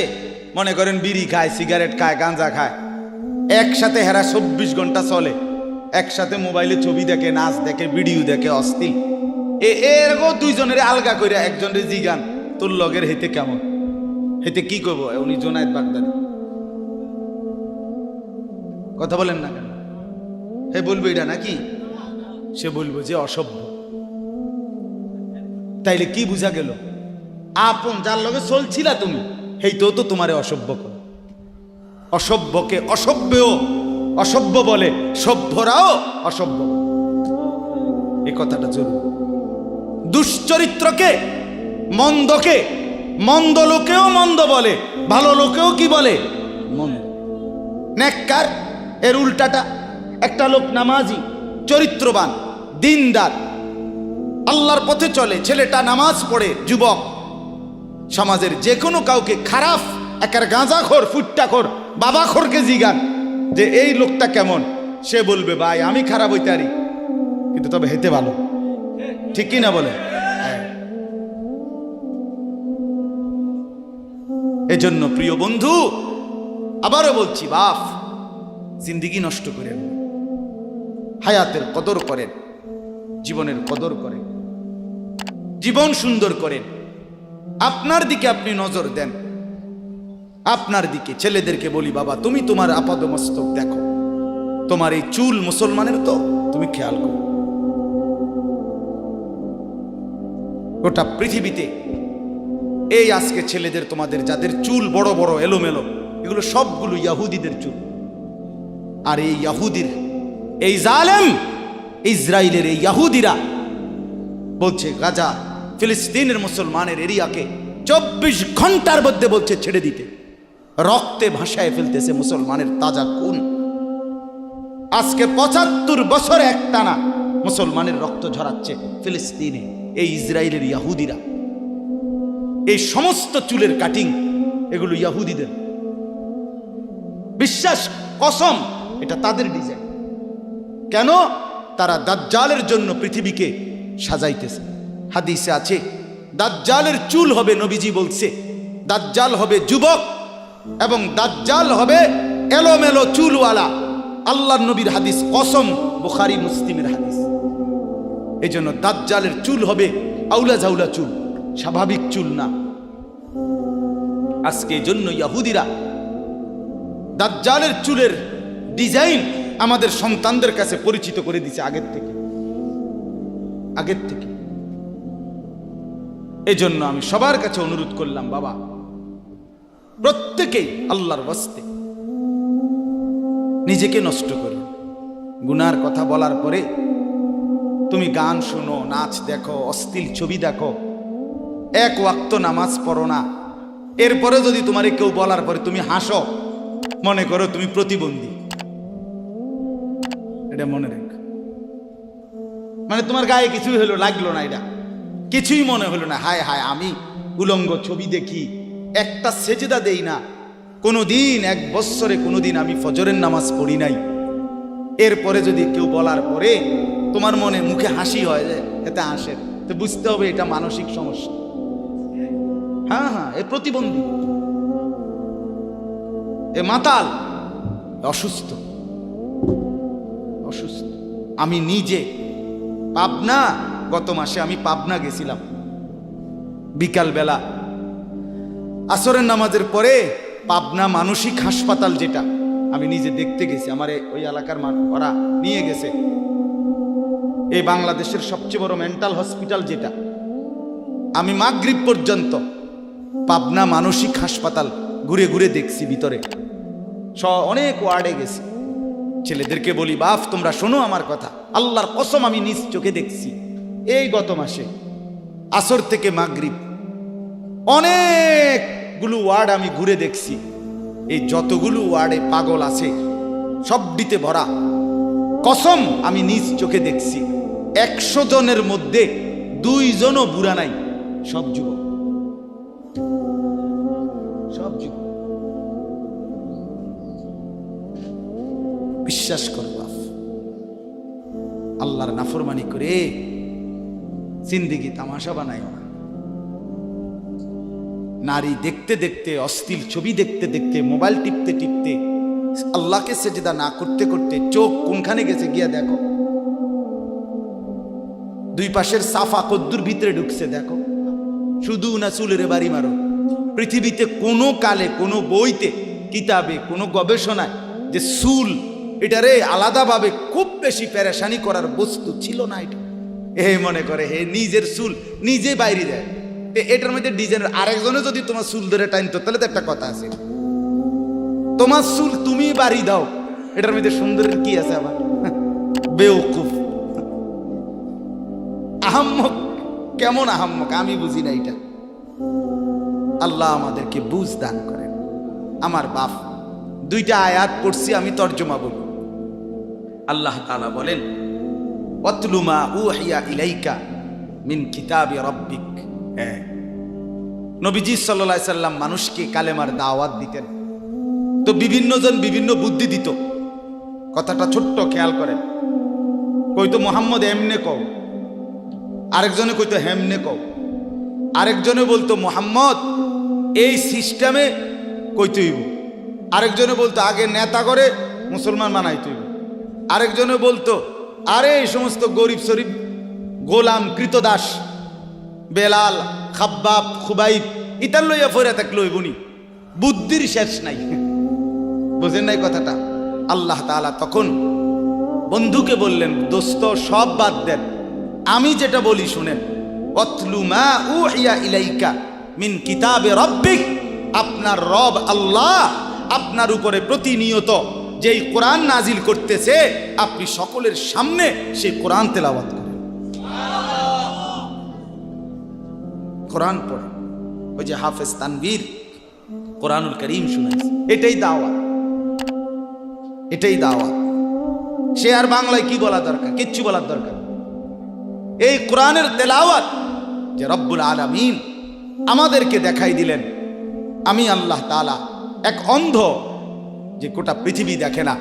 মনে করেন বিড়ি খায়, সিগারেট খায়, গাঁজা খায়, একসাথে হেরা 24 ঘন্টা চলে, একসাথে মোবাইলে ছবি দেখে, নাচ দেখে, ভিডিও দেখে, অশ্লীল। এরকম 2 জনের আলগা করে একজনের জিগান তোর লগের হেতে কেমন, হেতে কি করবো? উনি জোনায়েদ বাগদাদি, কথা বলেন না কেন? হে বলবো এটা নাকি? সে বলবো যে অসভ্য। তাইলে কি বুঝা গেল? আপন যার লগে চলছিলা তুমি, হেইতেও তো তোমারে অসভ্য করে। অসভ্যকে অসভ্যও অসভ্য বলে, সভ্যরাও অসভ্য। এই কথাটা জরুরি। দুশ্চরিত্রকে, মন্দকে মন্দ লোকেও মন্দ বলে, ভালো লোকেও কি বলে? মন্দ। নেককার এর উল্টাটা। একটা লোক নামাজি, চরিত্রবান, দিনদার, আল্লাহর পথে চলে, ছেলেটা নামাজ পড়ে, যুবক, সমাজের যে কোনো কাউকে খারাপ, একার গাঁজাখোর, ফুট্টাখোর, বাবাখোরকে জিগান যে এই লোকটা কেমন, সে বলবে ভাই আমি খারাপ হইতে পারি কিন্তু তবে হেতে ভালো। ঠিক কি না বলে? এজন্য প্রিয় বন্ধু, আবারও বলছি, বাপ জিন্দেগি নষ্ট করেন, হায়াতের কদর করেন, জীবনের কদর করেন, জীবন সুন্দর করেন। আপনার দিকে আপনি নজর দেন, আপনার দিকে। ছেলেদেরকে বলি, বাবা তুমি তোমার আপাদমস্তক দেখো, তোমার এই চুল মুসলমানের তো, তুমি খেয়াল করো। গোটা পৃথিবীতে এই আজকে ছেলেদের, তোমাদের যাদের চুল বড় বড় এলোমেলো, এগুলো সবগুলো ইয়াহুদিদের চুল। আর এই ইয়াহুদির, এই জালেম ইসরায়েলের এই ইয়াহুদিরা বলছে গাজা ফিলিস্তিনের মুসলমানের এরিয়াকে 24 ঘন্টার মধ্যে বলছে ছেড়ে দিতে। রক্তে ভাসায় ফেলতেছে মুসলমানের তাজা খুন। আজকে 75 বছর একটানা মুসলমানের রক্ত ঝরাচ্ছে ফিলিস্তিনে এই ইসরায়েলের ইয়াহুদিরা। এই সমস্ত চুলের কাটিং এগুলো ইয়াহুদিদের, বিশ্বাস কসম এটা তাদের ডিজাইন। কেন? তারা দাজ্জালের জন্য পৃথিবীকে সাজাইতেছে। হাদিসে আছে দাজ্জালের চুল হবে, নবীজি বলছে দাজ্জাল হবে যুবক এবং দাজ্জাল হবে এলোমেলো চুলওয়ালা। আল্লাহর নবীর হাদিস, কসম, বুখারী মুসলিমের হাদিস। এই জন্য দাজ্জালের চুল হবে আউলা ঝাউলা চুল, স্বাভাবিক চুল না। আজকে এই জন্য ইয়াহুদিরা দাজ্জালের চুলের ডিজাইন আমাদের সন্তানদের কাছে পরিচিত করে দিছে আগের থেকে। এই জন্য আমি সবার কাছে অনুরোধ করলাম, বাবা প্রত্যেকেই আল্লাহর ওয়াস্তে নিজেকে নষ্ট করো। গুনার কথা বলার পরে তুমি গান শোনো, নাচ দেখো, অশ্লীল ছবি দেখো, এক ওয়াক্ত নামাজ পড়ো না, এরপরে যদি তোমারে কেউ বলার পরে তুমি হাসো, মনে করো তুমি প্রতিবন্ধী। এটা মনে রেখো, মানে তোমার গায়ে কিছুই হলো, লাগলো না, এটা কিছুই মনে হলো না। হায় হায়, আমি উলঙ্গ ছবি দেখি, একটা সেজদা দেই না কোনোদিন, 1 বছরে কোনোদিন আমি ফজরের নামাজ পড়ি নাই, এরপরে যদি কেউ বলার পরে তোমার মনে মুখে হাসি হয় যায়, এতে হাসে, তো বুঝতে হবে এটা মানসিক সমস্যা। হ্যাঁ, এ প্রতিবন্ধী, এ মাতাল, অসুস্থ। আমি নিজে পাবনা, গত মাসে আমি পাবনা গেছিলাম, বিকালবেলা আসরের নামাজের পরে পাবনা মানসিক হাসপাতাল, যেটা আমি নিজে দেখতে গেছি, আমার ওই এলাকার ওরা নিয়ে গেছে, এই বাংলাদেশের সবচেয়ে বড় মেন্টাল হসপিটাল যেটা। আমি মাগরিব পর্যন্ত পাবনা মানসিক হাসপাতাল ঘুরে ঘুরে দেখছি, ভিতরে অনেক ওয়ার্ডে গেছি। ছেলেদেরকে বলি, বাপ তোমরা শোনো আমার কথা, আল্লাহর কসম আমি নিজ চোখে দেখছি। এই গত মাসে আসর থেকে মাগরিব অনেকগুলো ওয়ার্ড আমি ঘুরে দেখছি। এই যতগুলো ওয়ার্ডে পাগল আছে সবটিতে ভরা। কসম আমি নিজ চোখে দেখছি, 100 জনের মধ্যে 2 জনও বুড়া নাই, সব যুবক, সব যুবক। বিশ্বাস করো বাপ, আল্লাহর নাফরমানি করে জিন্দেগি তামাশা বানায় না। নারী দেখতে দেখতে, অশ্লীল ছবি দেখতে দেখতে, মোবাইল টিপতে টিপতে, আল্লাহকে সেজদা না করতে করতে চোখ কোনখানে গেছে গিয়া দেখো। 2 পাশের সাফা কদ্দুর ভিতরে ঢুকছে দেখো। শুধু না চুলের বাড়ি মারো। পৃথিবীতে কোনো কালে, কোনো বইতে, কিতাবে, কোনো গবেষণায় যে চুল এটারে আলাদাভাবে খুব বেশি পেরেশানি করার বস্তু ছিল না। এটা মনে করে হে নিজের চুল নিজে বাইরে দেয়, এটার মধ্যে ডিজাইনের আরেকজনে যদি তোমার চুল ধরে টাইনতো তাহলে তো একটা কথা আছে, তোমার চুল তুমি বাড়ি দাও, এটার মধ্যে সুন্দরের কি আছে আবার? বেওকুফ, আহাম্মক। কেমন আহাম্মক আমি বুঝি না এটা। আল্লাহ আমাদেরকে বুঝ দান করেন। আমার বাপ 2টা আয়াত পড়ছি, আমি তর্জমা বলব। আল্লাহ তাআলা বলেন, ওয়াতলু মা উহিয়া ইলাইকা মিন কিতাবি রাব্বিক। নবীজি সাল্লাল্লাহু আলাইহি সাল্লাম মানুষকে কালেমার দাওয়াত দিতেন, তো বিভিন্ন জন বিভিন্ন বুদ্ধি দিত। কথাটা ছোট্ট খেয়াল করেন, কইতো মুহাম্মদ এমনে কও, আরেকজনে কইতো হেমনে কও, আরেকজনে বলতো মোহাম্মদ এই সিস্টেমে কইতেইব, আরেকজনে বলতো আগে নেতা করে মুসলমান বানাইতেইব, আরেকজনে বলতো আরে এই সমস্ত গরিব শরীফ গোলাম কৃতদাস বেলাল খাব্বাব খুবাইব ইতার লইয়া ফইরা থাকলে হইবনি, বুদ্ধির শেষ নাই। বুঝেন নাই কথাটা? আল্লাহ তাআলা তখন বন্ধুকে বললেন, দোস্ত সব বাদ দেন, আমি যেটা বলি শুনেন। অতলু মা উহিয়া ইলাইকা মিন কিতাবে রব্বিক, আপনার রব আল্লাহ আপনার উপরে প্রতিনিয়ত যেই কোরআন নাজিল করতেছে আপনি সকলের সামনে সেই কোরআন তেলাওয়াত করেন, কোরআন পড়ে। ওই যে হাফেজ তানভীর কোরআনুল কারীম শুনাইছে, এটাই দাওয়াত, এটাই দাওয়াত। সে আর বাংলায় কি বলা দরকার? কিচ্ছু বলার দরকার। এই কোরআনের তেলাওয়াত যে রব্বুল আলামিন আমাদেরকে দেখাই দিলেন, আমি আল্লাহ তাআলা এক অন্ধ যে গোটা পৃথিবী দেখে না,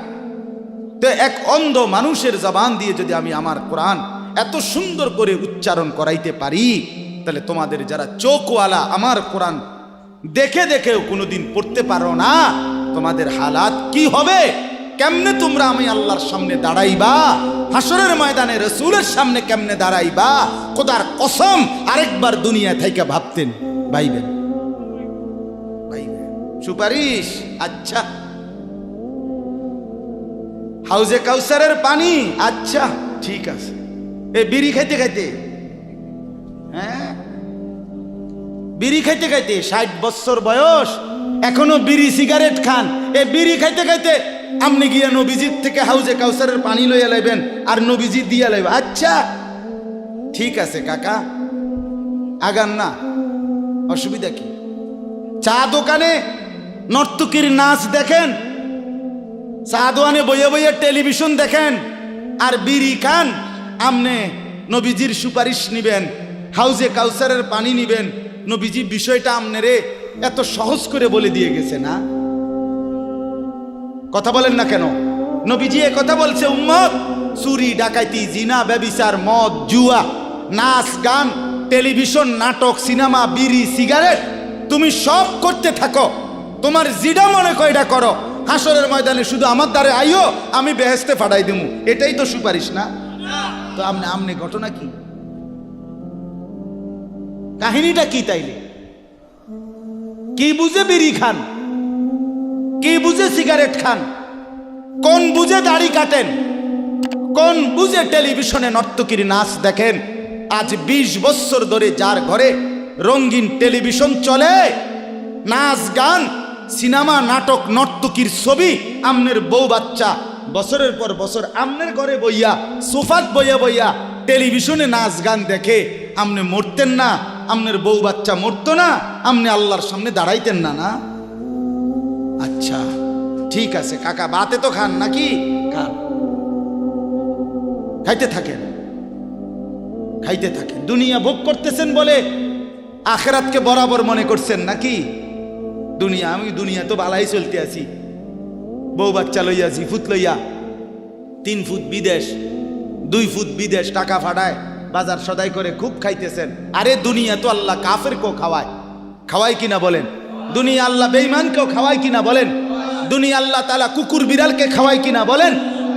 তো এক অন্ধ মানুষের জবান দিয়ে যদি আমি আমার কোরআন এত সুন্দর করে উচ্চারণ করাইতে পারি, তাহলে তোমাদের যারা চোখওয়ালা আমার কোরআন দেখে দেখেও কোনোদিন পড়তে পারো না, তোমাদের হালাত কি হবে? কেমনে তোমরা আমি আল্লাহর সামনে দাঁড়াইবা? হাসরের ময়দানে রাসূলের সামনে কেমনে দাঁড়াইবা? খোদার কসম আরেকবার দুনিয়া থেকে ভাবতেন ভাইবেন, ভাইবেন। সুপারিশ, আচ্ছা। হাউজে কাউসারের পানি, আচ্ছা ঠিক আছে। এই বিড়ি খাইতে খাইতে, হ্যাঁ বিড়ি খাইতে খাইতে 60 বছর বয়স এখনো বিড়ি সিগারেট খান। এই বিড়ি খাইতে খাইতে আপনি গিয়া নবীজির থেকে হাউজে কাউসারের পানি লইয়া লাইবেন আর নবীজি দিয়া লাইব। আচ্ছা ঠিক আছে কাকা, আগান না, অসুবিধা কি? চা দোকানে নর্তকীর নাচ দেখেন, চা দোকানে বইয়া বইয়া টেলিভিশন দেখেন আর বিড়ি খান। আমনে নবীজির সুপারিশ নিবেন, হাউজে কাউসারের পানি নিবেন, নবীজি বিষয়টা আমনেরে এত সহজ করে বলে দিয়ে গেছে না? কথা বলেন না কেন? নবীজি এ কথা বলছে, উম্মত চুরি ডাকাইতি জিনা ব্যভিচার মদ জুয়া নাচ গান টেলিভিশন নাটক সিনেমা বিড়ি সিগারেট তুমি সব করতে থাকো, তোমার জিডা মনে কয়টা করো, হাসরের ময়দানে শুধু আমার দ্বারে আইও, আমি বেহেশতে ফাটাই দেবো। এটাই তো সুপারিশ না? তো আমনে ঘটনা কি, কাহিনীটা কি? তাইলে কি বুঝে বিড়ি খান, কি বুঝে সিগারেট খান, কোন বুঝে দাড়ি কাটেন, কোন বুঝে টেলিভিশনে নর্তকীর নাচ দেখেন? আজ 20 বছর ধরে যার ঘরে রঙিন টেলিভিশন চলে, নাচ গান সিনেমা নাটক নর্তকীর ছবি, আমনের বউ বাচ্চা বছরের পর বছর আমনের ঘরে বইয়া সোফাত বইয়া বইয়া টেলিভিশনে নাচ গান দেখে, আমনে মরতেন না? আমনের বউ বাচ্চা মরতো না? আমনে আল্লাহর সামনে দাঁড়াইতেন না? না? আচ্ছা ঠিক আছে কাকা, বাতে তো খান নাকি? খান, খাইতে থাকেন, খাইতে থাকেন। দুনিয়া ভোগ করতেছেন বলে আখিরাতকে বরাবর মনে করছেন নাকি? দুনিয়া, আমি দুনিয়া তো বালাই চলতে আছি, বউ বাচ্চা লইয়া 2 ফুট লইয়া 3 ফুট বিদেশ 2 ফুট বিদেশ টাকা ফাটায় বাজার সদাই করে খুব খাইতেছেন। আরে দুনিয়া তো আল্লাহ কাফেরকেও খাওয়ায়, খাওয়ায় কিনা বলেন? দুনিয়া আল্লাহ বেঈমানকেও খাওয়ায় কিনা বলেন? দুনিয়া আল্লাহ তাআলা কুকুর বিড়ালকে খাওয়ায় কিনা বলেন?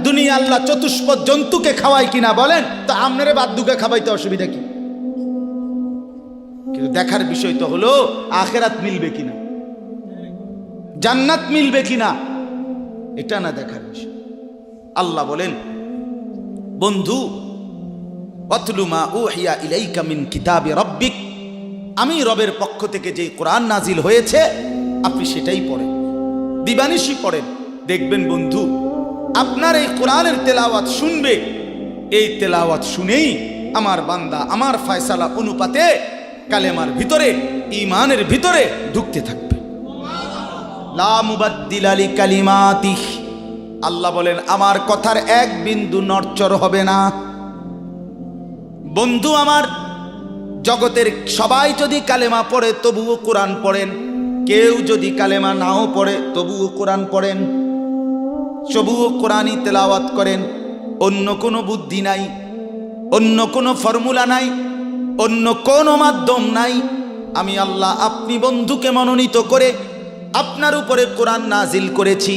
দুনিয়া আল্লাহ চতুষ্পদ জন্তুকে খাওয়ায় কিনা বলেন? তো আমনেরে বাদ্দুকে খাওয়াইতে অসুবিধা কি? কিন্তু দেখার বিষয় তো হলো আখিরাত মিলবে কিনা, জান্নাত মিলবে কিনা, এটা না দেখার বিষয়। আল্লাহ বলেন, বন্ধু অতলু মা উহিয়া ইলাইকা মিন কিতাবি রব্বিক, আমি রবের পক্ষ থেকে যে কোরআন নাজিল হয়েছে আপনি সেটাই পড়েন, দিবানিশি পড়েন। দেখবেন বন্ধু আপনার এই কোরআনের তেলাওয়াত শুনবে, এই তেলাওয়াত শুনেই আমার বান্দা আমার ফয়সালা অনুপাতে কালেমার ভিতরে ঈমানের ভিতরে ঢুকতে থাকবে। লা মুবাদ্দিলা লিকালিমাতিহ, আল্লাহ বলেন আমার কথার এক বিন্দু নড়চড় হবে না। বন্ধু আমার, জগতের সবাই যদি কালেমা পড়ে তবুও কোরআন পড়েন, কেউ যদি কালেমা নাও পড়ে তবুও কোরআন পড়েন, তবুও কোরআনই তেলাওয়াত করেন। অন্য কোনো বুদ্ধি নাই, অন্য কোনো ফর্মুলা নাই, অন্য কোনো মাধ্যম নাই। আমি আল্লাহ আপনি বন্ধুকে মনোনীত করে আপনার উপরে কোরআন নাজিল করেছি।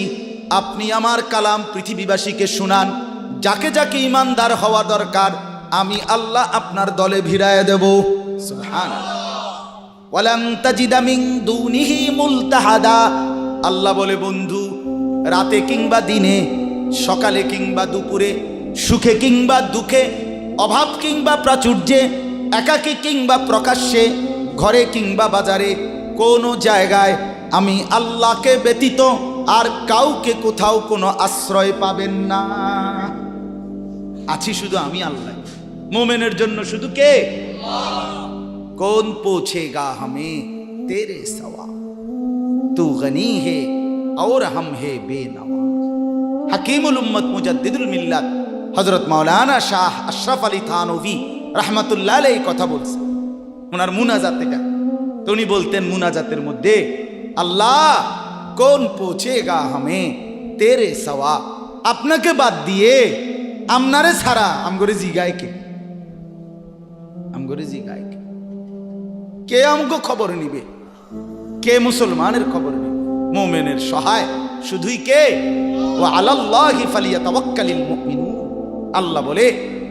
আপনি আমার কালাম পৃথিবীবাসীকে শুনান। যাকে যাকে ইমানদার হওয়া দরকার আমি আল্লাহ আপনার দলে ভিড়ায় দেব। সুবহানাল্লাহ। ওয়ালাম তাজিদা মিন দুনিহি মুলতাহাদা। আল্লাহ বলে বন্ধু, রাতে কিংবা দিনে, সকালে কিংবা দুপুরে, সুখে কিংবা দুঃখে, অভাব কিংবা প্রাচুর্যে, একাকী কিংবা প্রকাশ্যে, ঘরে কিংবা বাজারে, কোনো জায়গায় আমি আল্লাহকে ব্যতীত আর কাউকে কোথাও কোনো আশ্রয় পাবেন না। আছি শুধু আমি আল্লাহ। মোমেনের জন্য শুধু কে? कौन पूछेगा हमें तेरे सवा, तू गनी है और हम है बेनवा। हकीमुल उम्मत मुजद्दिदुल मिल्लत हजरत मौलाना शाह अशरफ अली थानवी रहमतुल्लाह अलैहि কথা বলছেন ওনার মুনাজাত এটা। তো উনি বলতেন মুনাজাতের মধ্যে, আল্লাহ কোন পৌঁছেগা হামে তেরে সওয়া, আপনাকে বাদ দিয়ে আমনারে ছাড়া আমগরে জিগায় কে? আমগরে জিগায় কে? কে আমগো খবর নিবে? কে মুসলমানের খবর নিবে? মুমিনের সহায় শুধুই কে? ওয়া আলাল্লাহি ফালিয়াতাওয়াক্কালিল মুমিনুন। আল্লাহ বলে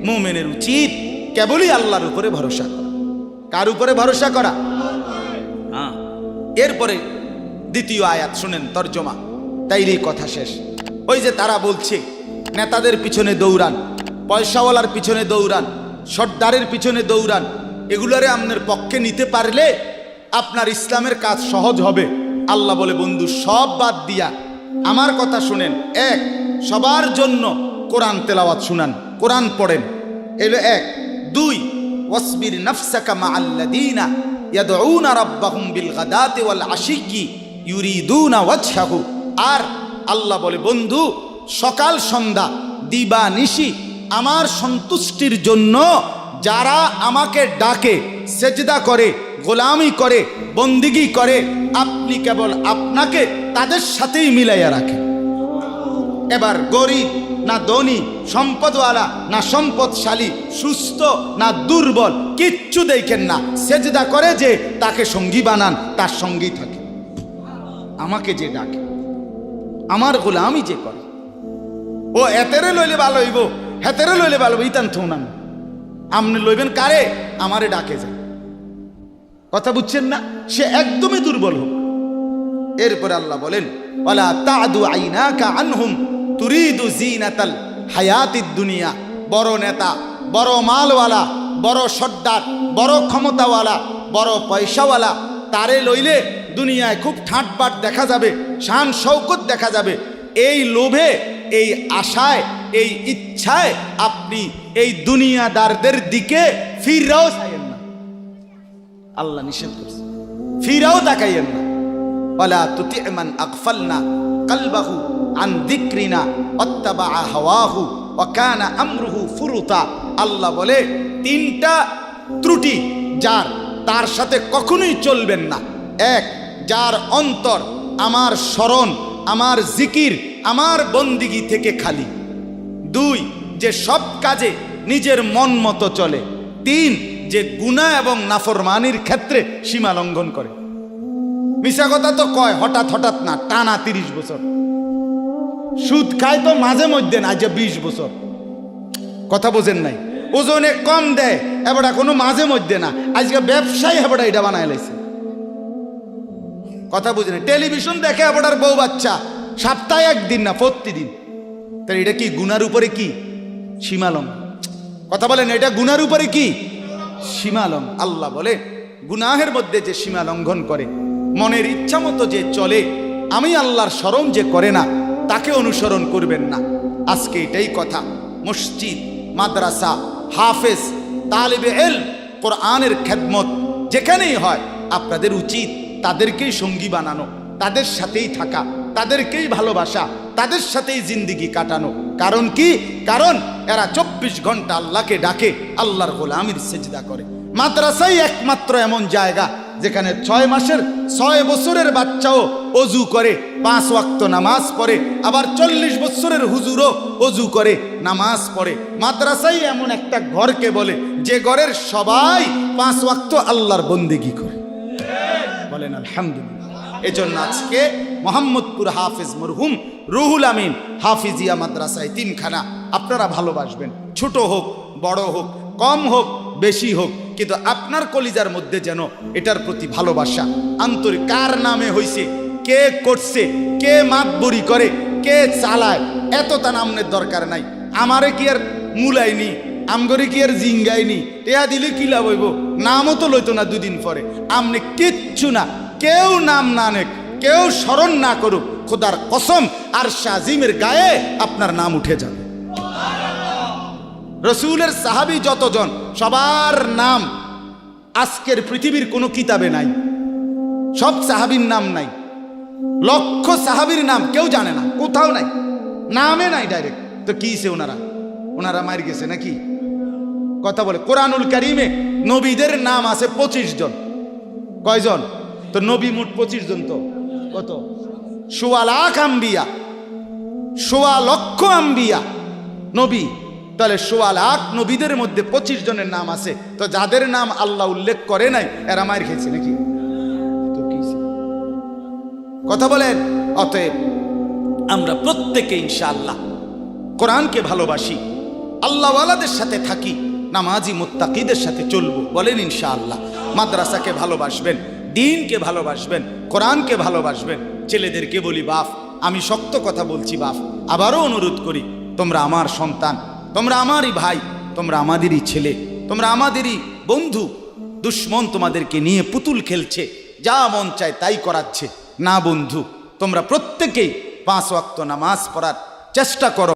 মুমিনের উচিত কেবলই আল্লাহর উপরে ভরসা করা। কার উপরে ভরসা করা? হ্যাঁ। এরপরে দ্বিতীয় আয়াত শুনেন তরজমা, তাইলেই কথা শেষ। ওই যে তারা বলছে নেতাদের পিছনে দৌড়ান, পয়সাওয়ালার পিছনে দৌড়ান, সর্দারের পিছনে দৌড়ান, এগুলারে আপনার পক্ষে নিতে পারলে আপনার ইসলামের কাজ সহজ হবে। আল্লাহ বলে বন্ধু সব বাদ দিয়া আমার কথা শুনেন। এক, সবার জন্য কোরআন তেলাওয়াত শুনান, কোরআন পড়েন, এলো এক। দুই, ওয়াসবির নাফসাকা মাআল্লাযীনা ইয়াদউনা রাব্বাহুম বিল গাদাতি ওয়াল আশিয়্যি ইউরিদুনা ওয়াজহাহু। আর আল্লাহ বলে বন্ধু সকাল সন্ধ্যা দিবা নিশি আমার সন্তুষ্টির জন্য যারা আমাকে ডাকে, সেজদা করে, গোলামি করে, বন্দিগি করে, আপনি কেবল আপনাকে তাদের সাথেই মিলাইয়া রাখেন। এবার গরিব না ধনী, সম্পদওয়ালা না সম্পদশালী, সুস্থ না দুর্বল, কিচ্ছু দেখেন না। সেজদা করে যে তাকে সঙ্গী বানান, তার সঙ্গী থাকে। আমাকে যে ডাকে, আমার গোলামি যে করে, ও এতেরে লইলে ভালো হইব, হেতেরে লইলে ভালো হইব, ইতান থৌনান। আপনি লইবেন কারে? আমারে ডাকে যায়। কথা বুঝছেন না? সে একদমই দুর্বল হোক। এরপরে আল্লাহ বলেন ওয়ালা তাদু আইনাকা আনহুম তুরিদু জিনাতাল হায়াতিদ দুনিয়া। বড় নেতা, বড় মালওয়ালা, বড় সর্দার, বড় ক্ষমতাওয়ালা, বড় পয়সাওয়ালা, তারে লইলে দুনিয়ায় খুব ঠাটবাট দেখা যাবে, শান শৌকত দেখা যাবে। এই লোভে, এই আশায়, এই ইচ্ছায় আপনি এই দুনিয়াদারদের দিকে ফিরাও চাইয়েন না। আল্লাহ নিষেধ করছে, ফিরাও তাকাইয়েন না। ওয়ালা তুতি মান আগফালনা কলবাহু আন যিকরিনা ওয়াত্তাবা হাওয়াহু ওয়া কানা আমরুহু ফুরুতা। আল্লাহ বলে তিনটা ত্রুটি যার, তার সাথে কখনোই চলবেন না। এক, যার অন্তর আমার স্মরণ, আমার জিকির, আমার বন্দিগি থেকে খালি। দুই, যে সব কাজে নিজের মন মতো চলে। তিন, যে গুনাহ এবং নাফরমানির ক্ষেত্রে সীমা লঙ্ঘন করে। মিশা কথা তো কয় হঠাৎ হঠাৎ না, টানা 30 বছর। সুদ খায় তো মাঝে মধ্যে না, যে 20 বছর। কথা বোঝেন নাই? ওজনে কম দেয় এবার কোনো মাঝে মধ্যে না, আজকে ব্যবসায়ী এবার এটা বানায় লাইছে। কথা বুঝেন? টেলিভিশন দেখে এবার বউ বাচ্চা, সপ্তাহে একদিন না, প্রতিদিন। তাহলে এটা কি গুনার উপরে কি সীমালঙ্ঘন? কথা বলেন, এটা গুনার উপরে কি সীমালঙ্ঘন? আল্লাহ বলে গুনাহের মধ্যে যে সীমা লঙ্ঘন করে, মনের ইচ্ছা মতো যে চলে, আমি আল্লাহর স্মরণ যে করে না, তাকে অনুসরণ করবেন না। আজকে এটাই কথা। মসজিদ, মাদ্রাসা, হাফেজ, তালিবে ইলম, কোরআনের খেদমত যেখানেই হয়, আপনাদের উচিত তাদেরকেই সঙ্গী বানানো, তাদের সাথেই থাকা, তাদেরকেই ভালোবাসা, তাদের সাথেই জিন্দিগি কাটানো। কারণ কি? কারণ এরা 24 ঘন্টা আল্লাহকে ডাকে, আল্লাহর গোলামির সেজদা করে। মাদ্রাসাই একমাত্র এমন জায়গা যেখানে 6 মাসের 6 বছরের বাচ্চাও অজু করে 5 ওয়াক্ত নামাজ পড়ে, আবার 40 বছরের হুজুরও অজু করে নামাজ পড়ে। মাদ্রাসাই এমন একটা ঘরকে বলে যে ঘরের সবাই 5 ওয়াক্ত আল্লাহর বন্দেগী করে। বলেন আলহামদুলিল্লাহ। এজন্য আজকে মোহাম্মদপুর হাফেজ মরহুম রুহুল আমিন হাফিজিয়া মাদ্রাসায় 3খানা আপনারা ভালোবাসবেন, ছোট হোক বড় হোক, কম হোক বেশি হোক, কিন্তু আপনার কলিজার মধ্যে যেন এটার প্রতি ভালোবাসা আন্তরিক। কার নামে হইছে, কে করছে, কে মাতবরি করে, কে চালায়, এত তা নামের দরকার নাই। আমারে কি আর মুলাইনি, আমগরে কি আর জিঙ্গাইনি, টেয়া দিলে কি লাভ হইব, নামও তো লইতো না দুদিন পরে। আমনে কিচ্ছু না, কেউ নাম না নেক, কেউ স্মরণ না করুক, খোদার কসম আর শাজিমের গায়ে আপনার নাম উঠে যাবে। রসুলের সাহাবী যতজন সবার নাম আজকের পৃথিবীর কোনো কিতাবে নাই, সব সাহাবীর নাম নাই। লক্ষ সাহাবীর নাম কেউ জানে না, কোথাও নাই, নামে নাই ডাইরেক্ট। তো কিছে ওনারা মার গেছে নাকি? কথা বলে কোরআনুল কারিমে নবীদের নাম আছে 25 জন। কয়জন? তো নবী মোট 25 জন। তো কত? 1.25 লাখ আম্বিয়া, 1.25 লক্ষ আম্বিয়া নবী। তাহলে 1.25 লাখ নবীদের মধ্যে 25 জনের নাম আছে। তো যাদের নাম আল্লাহ উল্লেখ করে নাই এরা মার খেয়েছে নাকি? তো কি কথা বলেন? অতএব আমরা প্রত্যেকে ইনশাআল্লাহ কোরআনকে ভালোবাসি, আল্লাহওয়ালাদের সাথে থাকি, নামাজি মুত্তাকিদের সাথে চলবো। বলেন ইনশাআল্লাহ। মাদ্রাসাকে ভালোবাসবেন, দ্বীনকে ভালোবাসবেন, কোরআনকে ভালোবাসবেন। ছেলেদেরকে বলি বাপ, আমি শক্ত কথা বলছি বাপ, আবারও অনুরোধ করি, তোমরা আমার সন্তান, তোমরা আমারই ভাই, তোমরা আমাদেরই ছেলে, তোমরা আমাদেরই বন্ধু। দুশ্মন তোমাদেরকে নিয়ে পুতুল খেলছে, যা মন চায় তাই করাচ্ছে। না বন্ধু, তোমরা প্রত্যেকেই 5 ওয়াক্ত নামাজ পড়ার চেষ্টা করো।